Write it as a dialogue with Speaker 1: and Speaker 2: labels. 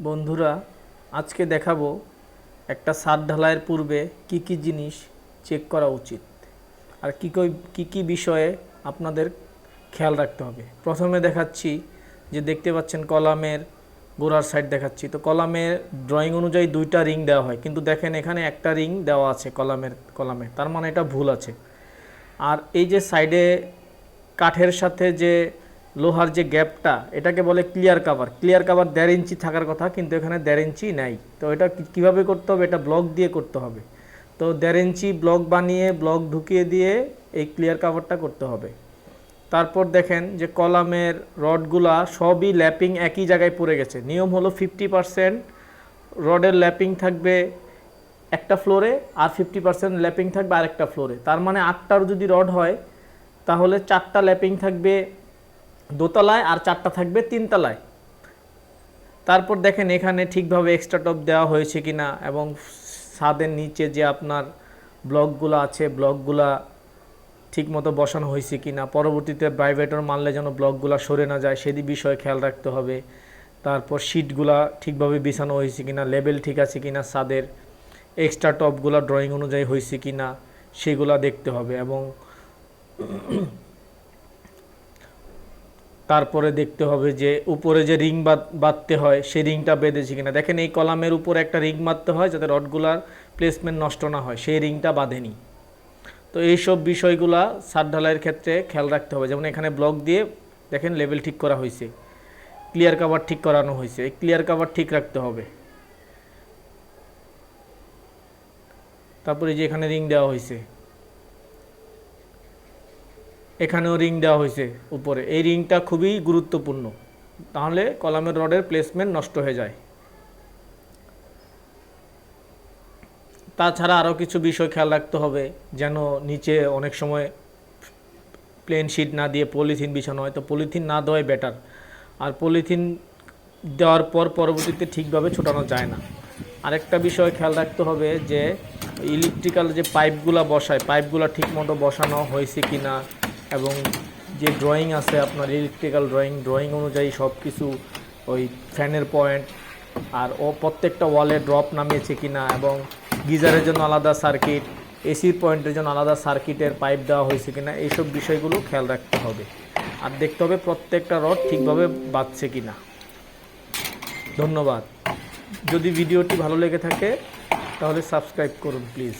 Speaker 1: বন্ধুরা, আজকে দেখাবো একটা ছাদ ঢালাইয়ের পূর্বে কি কি জিনিস চেক করা উচিত আর কি বিষয়ে আপনাদের খেয়াল রাখতে হবে। প্রথমে দেখাচ্ছি যে দেখতে পাচ্ছেন কলামের গোড়ার সাইড দেখাচ্ছি। তো কলামের ড্রয়িং অনুযায়ী দুইটা রিং দেওয়া হয়, কিন্তু দেখেন এখানে একটা রিং দেওয়া আছে কলামে, তার মানে এটা ভুল আছে। আর এই যে সাইডে কাঠের সাথে যে লোহার যে গ্যাপটা, এটাকে বলে ক্লিয়ার কাভার। ক্লিয়ার কাভার 1.5 ইঞ্চি থাকার কথা, কিন্তু এখানে 1.5 ইঞ্চি নাই। তো এটা কিভাবে করতে হবে? এটা ব্লক দিয়ে করতে হবে। তো 1.5 ইঞ্চি ব্লক বানিয়ে ব্লক ঢুকিয়ে দিয়ে এই ক্লিয়ার কাভারটা করতে হবে। তারপর দেখেন যে কলামের রডগুলা সবই ল্যাপিং একই জায়গায় পড়ে গেছে। নিয়ম হলো 50% রডের ল্যাপিং থাকবে একটা ফ্লোরে আর 50% ল্যাপিং থাকবে আরেকটা ফ্লোরে। তার মানে 8টার যদি রড হয় তাহলে 4টা ল্যাপিং থাকবে দোতলায় আর 4টা থাকবে 3তলায়। তারপর দেখেন এখানে ঠিকভাবে এক্সট্রা টপ দেওয়া হয়েছে কিনা এবং ছাদের নিচে যে আপনার ব্লকগুলো আছে ব্লকগুলা ঠিকমতো বসানো হয়েছে কিনা, পরবর্তীতে ভাইব্রেটর মারলে যেন ব্লকগুলো সরে না যায় সেদিক বিষয়ে খেয়াল রাখতে হবে। তারপর শিটগুলা ঠিকভাবে বিছানো হয়েছে কিনা, লেবেল ঠিক আছে কিনা, ছাদের এক্সট্রা টপগুলো ড্রয়িং অনুযায়ী হয়েছে কিনা সেগুলা দেখতে হবে। এবং তারপরে দেখতে হবে যে উপরে যে রিং বাঁধতে হয় সেই রিংটা বেঁধেছে কিনা। দেখেন এই কলামের উপরে একটা রিং বাঁধতে হয় যাতে রডগুলার প্লেসমেন্ট নষ্ট না হয়, সেই রিংটা বাঁধেনি। তো এইসব বিষয়গুলা ছাদ ঢালাইয়ের ক্ষেত্রে খেয়াল রাখতে হবে। যেমন এখানে ব্লক দিয়ে দেখেন লেভেল ঠিক করা হয়েছে, ক্লিয়ার কাভার ঠিক করানো হয়েছে, এই ক্লিয়ার কাভার ঠিক রাখতে হবে। তারপরে যে এখানে রিং দেওয়া হয়েছে, এখানেও রিং দেওয়া হয়েছে উপরে। এই রিংটা খুবই গুরুত্বপূর্ণ, তাহলে কলামের রডের প্লেসমেন্ট নষ্ট হয়ে যায়। তাছাড়া আরও কিছু বিষয় খেয়াল রাখতে হবে, যেন নিচে অনেক সময় প্লেন শিট না দিয়ে পলিথিন বিছানো হয়। তো পলিথিন না দেওয়াই বেটার। আর পলিথিন দেওয়ার পর পরবর্তীতে ঠিকভাবে ছোটানো যায় না। আরেকটা বিষয় খেয়াল রাখতে হবে যে ইলেকট্রিক্যাল যে পাইপগুলো বসায়, পাইপগুলো ঠিকমতো বসানো হয়েছে কি না, এবং যে ড্রয়িং আছে আপনার ইলেকট্রিক্যাল ড্রয়িং অনুযায়ী সব কিছু, ওই ফ্যানের পয়েন্ট আর প্রত্যেকটা ওয়ালে ড্রপ নামিয়েছে কি না, এবং গিজারের জন্য আলাদা সার্কিট, এসির পয়েন্টের জন্য আলাদা সার্কিটের পাইপ দেওয়া হয়েছে কিনা, এইসব বিষয়গুলো খেয়াল রাখতে হবে। আর দেখতে হবে প্রত্যেকটা রড ঠিকভাবে বাঁধছে কিনা। ধন্যবাদ। যদি ভিডিওটি ভালো লেগে থাকে তাহলে সাবস্ক্রাইব করুন প্লিজ।